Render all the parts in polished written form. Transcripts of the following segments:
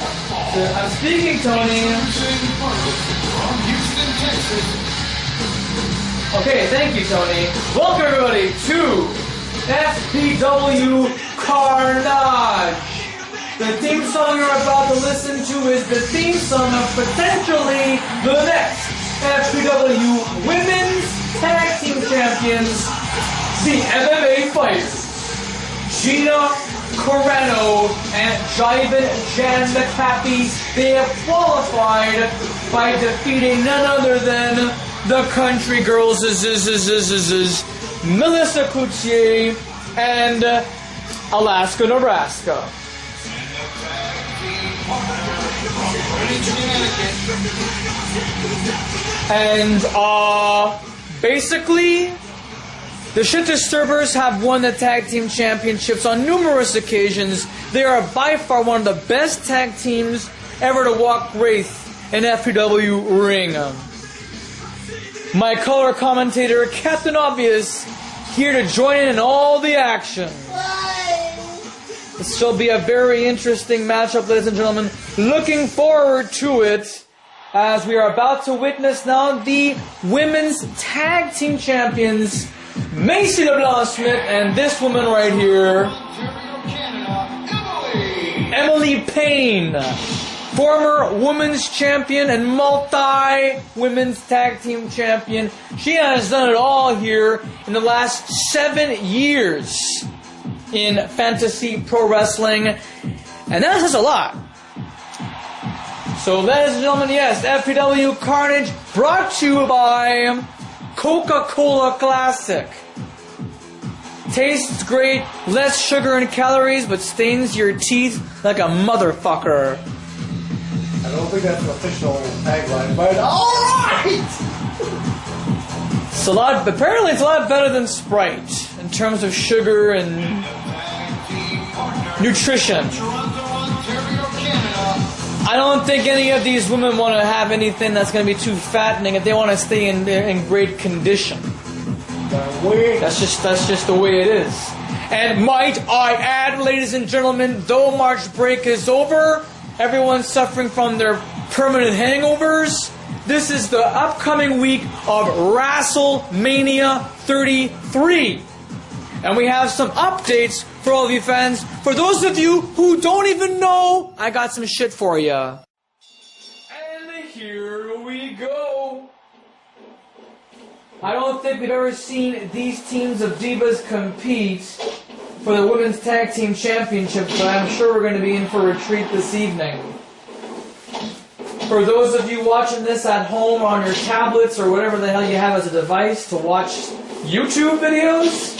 I'm speaking, Tony. Okay, thank you, Tony. Welcome, everybody, to FPW Carnage. The theme song you're about to listen to is the theme song of potentially the next FPW Women's Tag Team Champions, the MMA Fighters, Gina Carano and Jivin Jan McCaffey. They have qualified by defeating none other than the Country Girls, Melissa Coutier and Alaska, Nebraska. And basically, the Shit Disturbers have won the tag team championships on numerous occasions. They are by far one of the best tag teams ever to walk Wraith in FPW ring. My color commentator, Captain Obvious, here to join in all the action. This shall be a very interesting matchup, ladies and gentlemen. Looking forward to it, as we are about to witness now the women's tag team champions, Macy LeBlanc-Smith and this woman right here, Emily Payne, former women's champion and multi-women's tag team champion. She has done it all here in the last 7 years in fantasy pro wrestling, and that says a lot. So, ladies and gentlemen, yes, FPW Carnage brought to you by Coca-Cola Classic. Tastes great, less sugar and calories, but stains your teeth like a motherfucker. I don't think that's an official tagline, but alright! Apparently it's a lot better than Sprite in terms of sugar and nutrition. I don't think any of these women want to have anything that's going to be too fattening if they want to stay in great condition. That's just the way it is. And might I add, ladies and gentlemen, though March break is over, everyone's suffering from their permanent hangovers. This is the upcoming week of WrestleMania 33. And we have some updates for all of you fans. For those of you who don't even know, I got some shit for you. And here we go. I don't think we've ever seen these teams of divas compete for the Women's Tag Team Championship, but I'm sure we're going to be in for a treat this evening. For those of you watching this at home on your tablets or whatever the hell you have as a device to watch YouTube videos,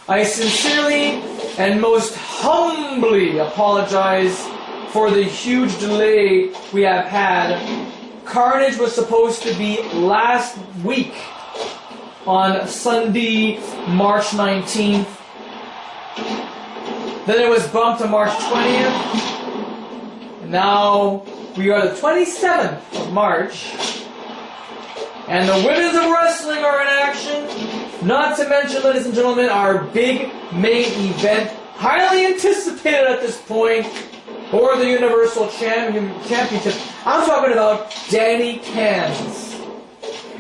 I sincerely and most humbly apologize for the huge delay we have had. Carnage was supposed to be last week on Sunday, March 19th. Then it was bumped to March 20th. And now we are the 27th of March. And the women's of wrestling are in action. Not to mention, ladies and gentlemen, our big main event, highly anticipated at this point, for the Universal Championship. I'm talking about Danny Cans,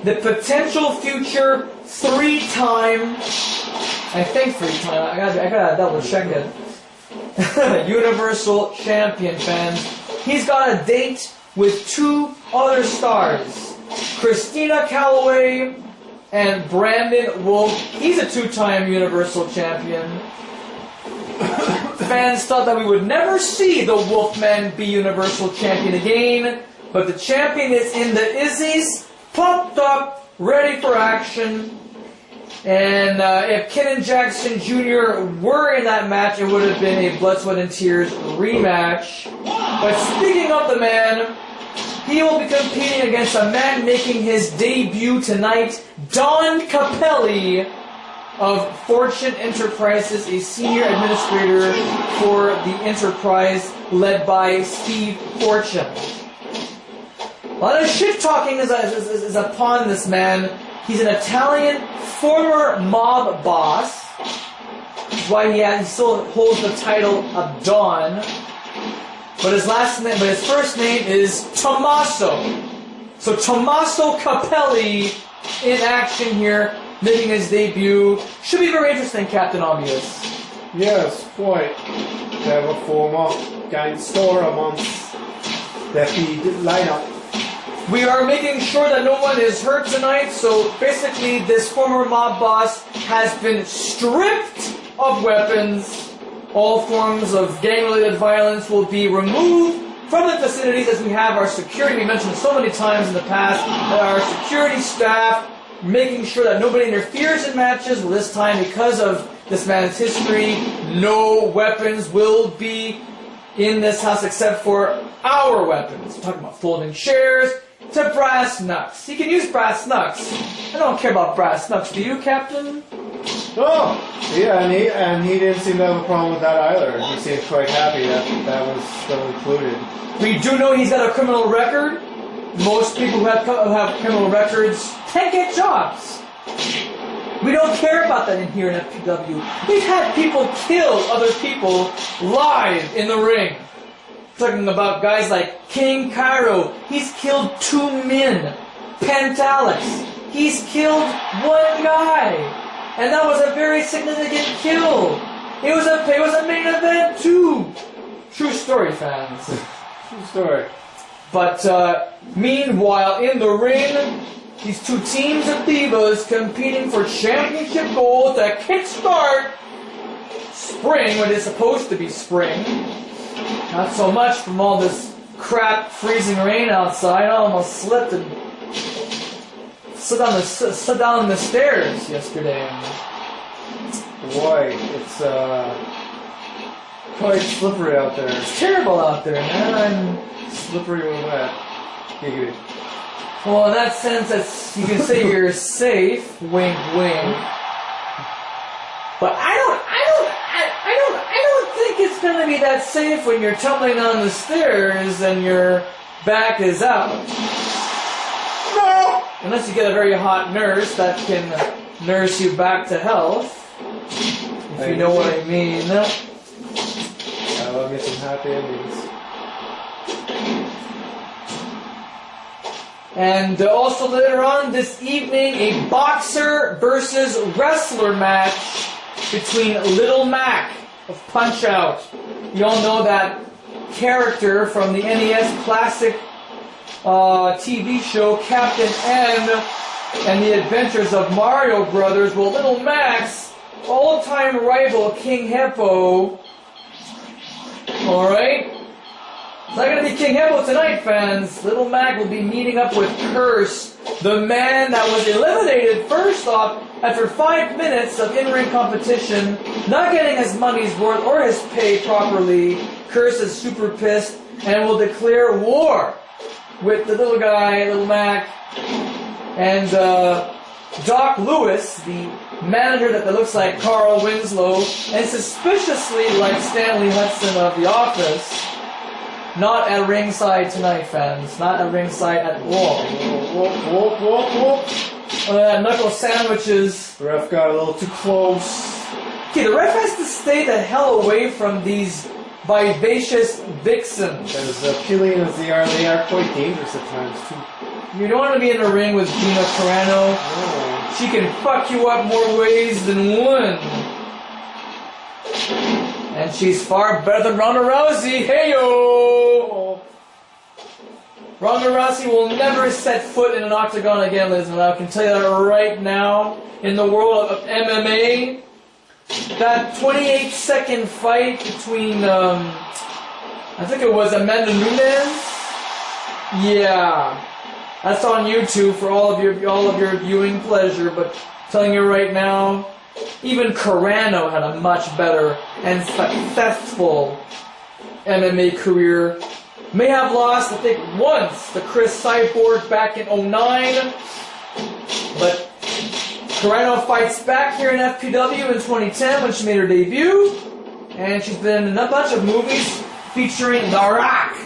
the potential future three-time, I gotta double check it, Universal Champion, fans. He's got a date with two other stars, Christina Calloway and Brandon Wolf. He's a two-time Universal Champion. Fans thought that we would never see the Wolfman be Universal Champion again, but the champion is in the Izzies, pumped up, ready for action. And if Kenan Jackson Jr. were in that match, it would have been a Blood, Sweat, and Tears rematch. But speaking of the man, he will be competing against a man making his debut tonight, Don Capelli of Fortune Enterprises, a senior administrator for the enterprise led by Steve Fortune. A lot of shit-talking is upon this man. He's an Italian former mob boss. That's why he still holds the title of Don. but his first name is Tommaso. So Tommaso Capelli in action here, making his debut. Should be very interesting, Captain Obvious. Yes, quite. To have a former gangster amongst the lineup. We are making sure that no one is hurt tonight, so basically this former mob boss has been stripped of weapons. All forms of gang-related violence will be removed from the facilities as we have our security. We mentioned so many times in the past that our security staff making sure that nobody interferes in matches. Well, this time, because of this man's history, no weapons will be in this house except for our weapons. We're talking about folding chairs to brass knucks. He can use brass knucks. I don't care about brass knucks. Do you, Captain? Oh, yeah, and he didn't seem to have a problem with that either. He seemed quite happy that that was still included. We do know he's got a criminal record. Most people who have criminal records can't get jobs. We don't care about that in here in FPW. We've had people kill other people live in the ring. Talking about guys like King Cairo. He's killed 2 men. Pantalix. He's killed 1 guy. And that was a very significant kill. It was a main event too. True story, fans. True story. But meanwhile, in the ring, these 2 teams of divas competing for championship gold to kickstart spring when it's supposed to be spring. Not so much from all this crap freezing rain outside. I almost slipped and slid down the stairs yesterday. Boy, it's quite slippery out there. It's terrible out there, man. Slippery when wet. Giggity. Well, in that sense, you can say you're safe. Wink, wink. But I don't think it's going to be that safe when you're tumbling down the stairs and your back is out. No! Unless you get a very hot nurse that can nurse you back to health. If you know what I mean. I love me some happy endings. And also later on this evening, a boxer versus wrestler match between Little Mac of Punch-Out. You all know that character from the NES Classic TV show Captain N and the Adventures of Mario Brothers. Well, Little Mac's all-time rival King Hippo. Alright? It's not going to be King Hippo tonight, fans. Little Mac will be meeting up with Curse, the man that was eliminated first off after 5 minutes of in-ring competition, not getting his money's worth or his pay properly. Curse is super pissed and will declare war with the little guy, Little Mac, and Doc Lewis, the manager that looks like Carl Winslow, and suspiciously like Stanley Hudson of The Office. Not at ringside tonight, fans. Not at ringside at all. Whoop, whoop, whoop, whoop. Knuckle sandwiches. The ref got a little too close. Okay, the ref has to stay the hell away from these vivacious vixens. As appealing as they are quite dangerous at times, too. You don't want to be in a ring with Gina Carano. Oh. She can fuck you up more ways than one. And she's far better than Ronda Rousey. Hey-yo! Ronda Rousey will never set foot in an octagon again, ladies and gentlemen. I can tell you that right now. In the world of MMA, that 28-second fight between, I think it was Amanda Nunes. Yeah, that's on YouTube for all of your viewing pleasure. But telling you right now, even Carano had a much better and successful MMA career. May have lost, I think, once to Chris Cyborg back in 2009. But Carano fights back here in FPW in 2010 when she made her debut. And she's been in a bunch of movies featuring The Rock.